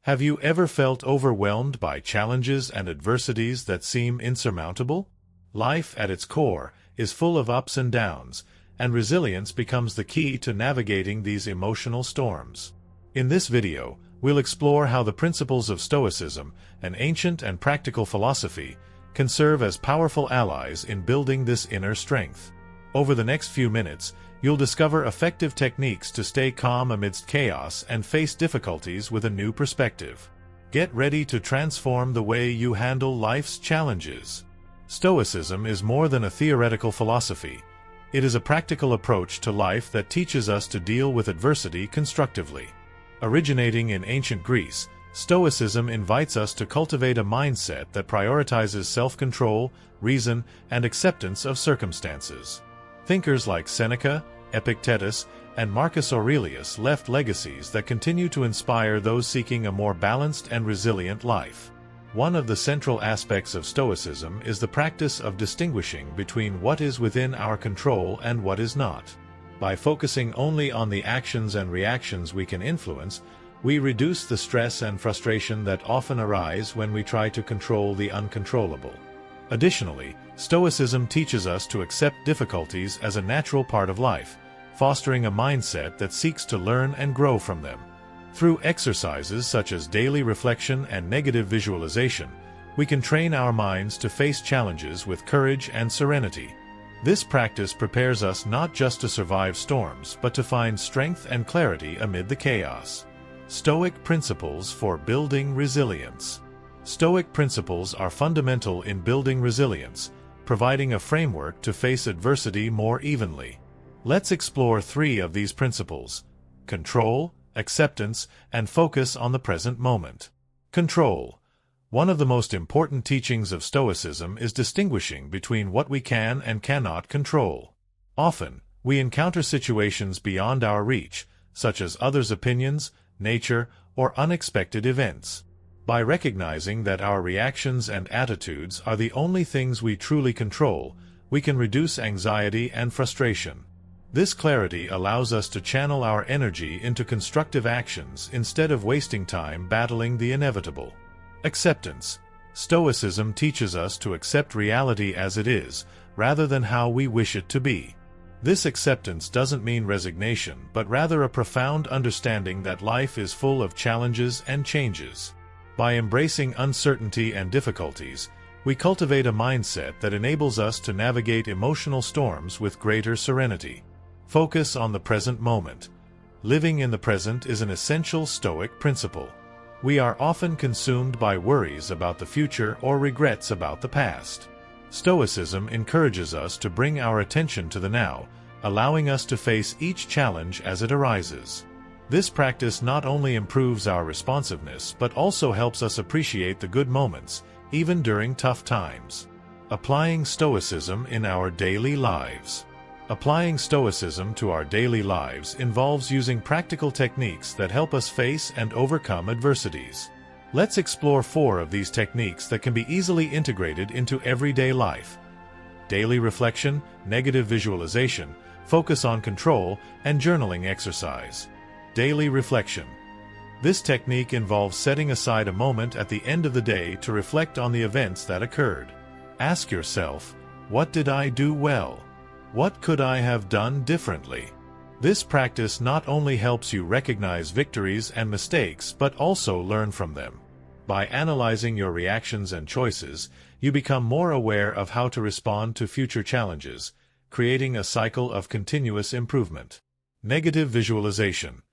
Have you ever felt overwhelmed by challenges and adversities that seem insurmountable? Life, at its core, is full of ups and downs, and resilience becomes the key to navigating these emotional storms. In this video, we'll explore how the principles of Stoicism, an ancient and practical philosophy, can serve as powerful allies in building this inner strength. Over the next few minutes, you'll discover effective techniques to stay calm amidst chaos and face difficulties with a new perspective. Get ready to transform the way you handle life's challenges. Stoicism is more than a theoretical philosophy. It is a practical approach to life that teaches us to deal with adversity constructively. Originating in ancient Greece, Stoicism invites us to cultivate a mindset that prioritizes self-control, reason, and acceptance of circumstances. Thinkers like Seneca, Epictetus, and Marcus Aurelius left legacies that continue to inspire those seeking a more balanced and resilient life. One of the central aspects of Stoicism is the practice of distinguishing between what is within our control and what is not. By focusing only on the actions and reactions we can influence, we reduce the stress and frustration that often arise when we try to control the uncontrollable. Additionally, Stoicism teaches us to accept difficulties as a natural part of life, fostering a mindset that seeks to learn and grow from them. Through exercises such as daily reflection and negative visualization, we can train our minds to face challenges with courage and serenity. This practice prepares us not just to survive storms but to find strength and clarity amid the chaos. Stoic principles for building resilience. Stoic principles are fundamental in building resilience, providing a framework to face adversity more evenly. Let's explore three of these principles: control, acceptance, and focus on the present moment. Control. One of the most important teachings of Stoicism is distinguishing between what we can and cannot control. Often, we encounter situations beyond our reach, such as others' opinions, nature, or unexpected events. By recognizing that our reactions and attitudes are the only things we truly control, we can reduce anxiety and frustration. This clarity allows us to channel our energy into constructive actions instead of wasting time battling the inevitable. Acceptance. Stoicism teaches us to accept reality as it is, rather than how we wish it to be. This acceptance doesn't mean resignation, but rather a profound understanding that life is full of challenges and changes. By embracing uncertainty and difficulties, we cultivate a mindset that enables us to navigate emotional storms with greater serenity. Focus on the present moment. Living in the present is an essential Stoic principle. We are often consumed by worries about the future or regrets about the past. Stoicism encourages us to bring our attention to the now, allowing us to face each challenge as it arises. This practice not only improves our responsiveness but also helps us appreciate the good moments, even during tough times. Applying Stoicism in our daily lives. Applying Stoicism to our daily lives involves using practical techniques that help us face and overcome adversities. Let's explore four of these techniques that can be easily integrated into everyday life: daily reflection, negative visualization, focus on control, and journaling exercise. Daily reflection. This technique involves setting aside a moment at the end of the day to reflect on the events that occurred. Ask yourself, what did I do well? What could I have done differently? This practice not only helps you recognize victories and mistakes but also learn from them. By analyzing your reactions and choices, you become more aware of how to respond to future challenges, creating a cycle of continuous improvement. Negative visualization.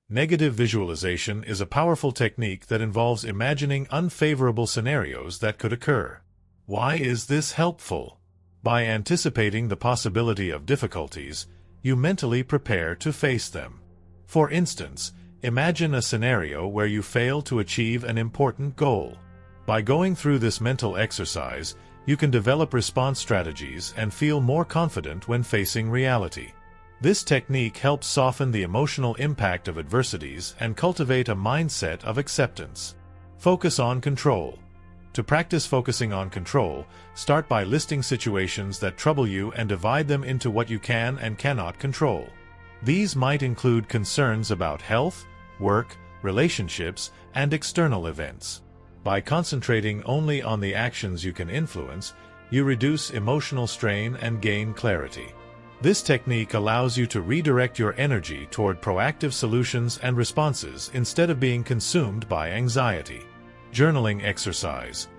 Negative visualization is a powerful technique that involves imagining unfavorable scenarios that could occur. Why is this helpful? By anticipating the possibility of difficulties, you mentally prepare to face them. For instance, imagine a scenario where you fail to achieve an important goal. By going through this mental exercise, you can develop response strategies and feel more confident when facing reality. This technique helps soften the emotional impact of adversities and cultivate a mindset of acceptance. Focus on control. To practice focusing on control, start by listing situations that trouble you and divide them into what you can and cannot control. These might include concerns about health, work, relationships, and external events. By concentrating only on the actions you can influence, you reduce emotional strain and gain clarity. This technique allows you to redirect your energy toward proactive solutions and responses instead of being consumed by anxiety. Journaling exercise.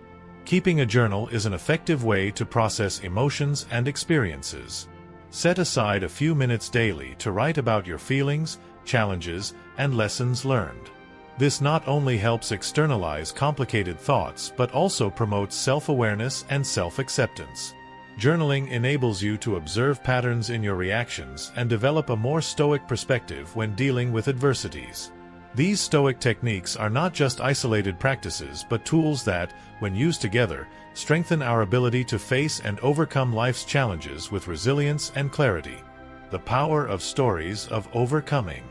Keeping a journal is an effective way to process emotions and experiences. Set aside a few minutes daily to write about your feelings, challenges, and lessons learned. This not only helps externalize complicated thoughts but also promotes self-awareness and self-acceptance. Journaling enables you to observe patterns in your reactions and develop a more stoic perspective when dealing with adversities. These stoic techniques are not just isolated practices but tools that, when used together, strengthen our ability to face and overcome life's challenges with resilience and clarity. The power of stories of overcoming.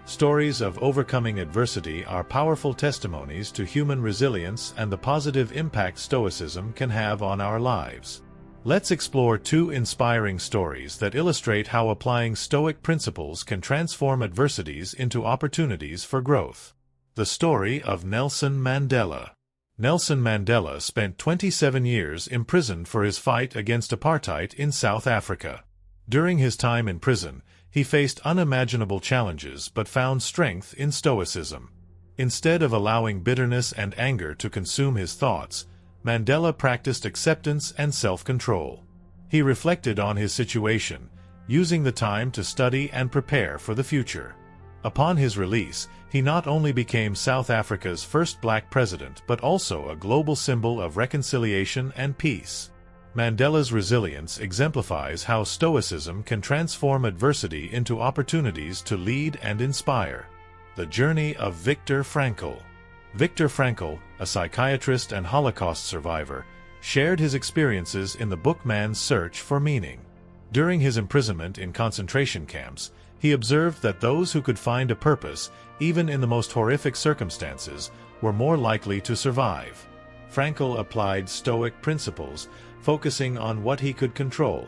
Stories of overcoming adversity are powerful testimonies to human resilience and the positive impact Stoicism can have on our lives. Let's explore two inspiring stories that illustrate how applying Stoic principles can transform adversities into opportunities for growth. The story of Nelson Mandela. Nelson Mandela spent 27 years imprisoned for his fight against apartheid in South Africa. During his time in prison, he faced unimaginable challenges but found strength in Stoicism. Instead of allowing bitterness and anger to consume his thoughts, Mandela practiced acceptance and self-control. He reflected on his situation, using the time to study and prepare for the future. Upon his release, he not only became South Africa's first black president but also a global symbol of reconciliation and peace. Mandela's resilience exemplifies how Stoicism can transform adversity into opportunities to lead and inspire. The journey of Viktor Frankl. Viktor Frankl, a psychiatrist and Holocaust survivor, shared his experiences in the book Man's Search for Meaning. During his imprisonment in concentration camps, he observed that those who could find a purpose, even in the most horrific circumstances, were more likely to survive. Frankl applied Stoic principles, focusing on what he could control,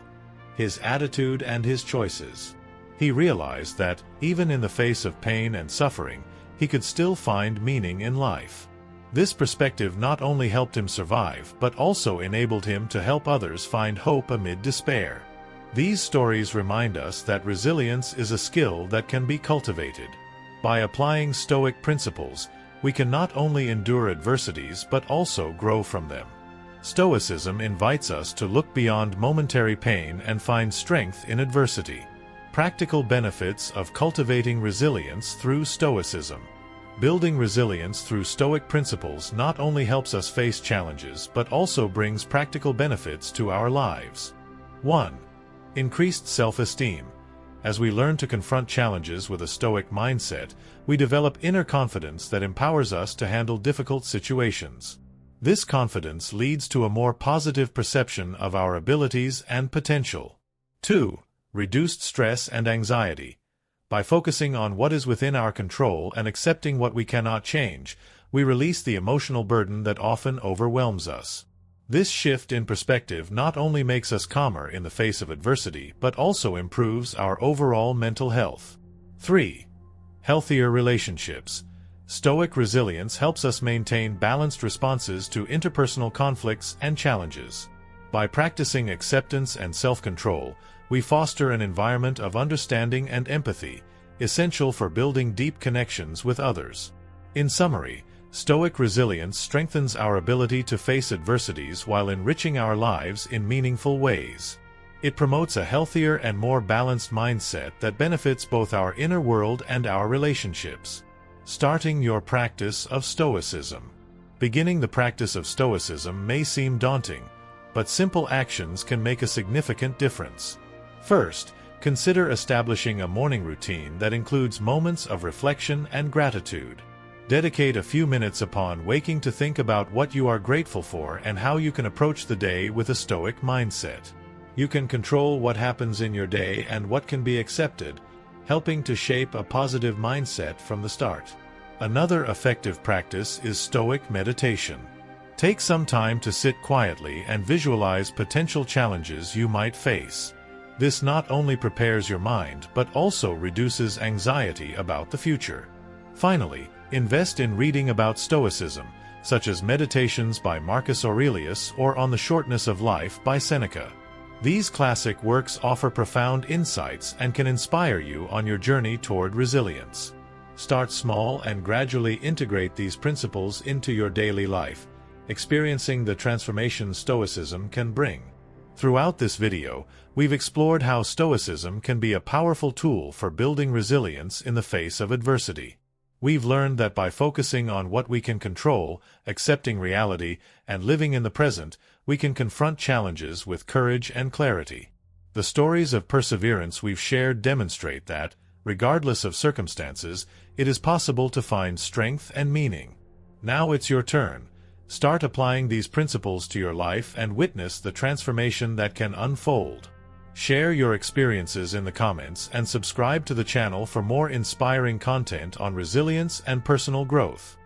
his attitude and his choices. He realized that, even in the face of pain and suffering, he could still find meaning in life. This perspective not only helped him survive but also enabled him to help others find hope amid despair. These stories remind us that resilience is a skill that can be cultivated. By applying Stoic principles, we can not only endure adversities but also grow from them. Stoicism invites us to look beyond momentary pain and find strength in adversity. Practical benefits of cultivating resilience through Stoicism. Building resilience through Stoic principles not only helps us face challenges but also brings practical benefits to our lives. 1. Increased self-esteem. As we learn to confront challenges with a Stoic mindset, we develop inner confidence that empowers us to handle difficult situations. This confidence leads to a more positive perception of our abilities and potential. 2. Reduced stress and anxiety. By focusing on what is within our control and accepting what we cannot change, we release the emotional burden that often overwhelms us. This shift in perspective not only makes us calmer in the face of adversity but also improves our overall mental health. 3. Healthier relationships. Stoic resilience helps us maintain balanced responses to interpersonal conflicts and challenges. By practicing acceptance and self-control, we foster an environment of understanding and empathy, essential for building deep connections with others. In summary, Stoic resilience strengthens our ability to face adversities while enriching our lives in meaningful ways. It promotes a healthier and more balanced mindset that benefits both our inner world and our relationships. Starting your practice of Stoicism. Beginning the practice of Stoicism may seem daunting, but simple actions can make a significant difference. First, consider establishing a morning routine that includes moments of reflection and gratitude. Dedicate a few minutes upon waking to think about what you are grateful for and how you can approach the day with a Stoic mindset. You can control what happens in your day and what can be accepted, helping to shape a positive mindset from the start. Another effective practice is Stoic meditation. Take some time to sit quietly and visualize potential challenges you might face. This not only prepares your mind but also reduces anxiety about the future. Finally, Invest in reading about Stoicism, such as Meditations by Marcus Aurelius or On the Shortness of Life by Seneca. These classic works offer profound insights and can inspire you on your journey toward resilience. Start small and gradually integrate these principles into your daily life, experiencing the transformation Stoicism can bring. Throughout this video, we've explored how Stoicism can be a powerful tool for building resilience in the face of adversity. We've learned that by focusing on what we can control, accepting reality, and living in the present, we can confront challenges with courage and clarity. The stories of perseverance we've shared demonstrate that, regardless of circumstances, it is possible to find strength and meaning. Now it's your turn. Start applying these principles to your life and witness the transformation that can unfold. Share your experiences in the comments and subscribe to the channel for more inspiring content on resilience and personal growth.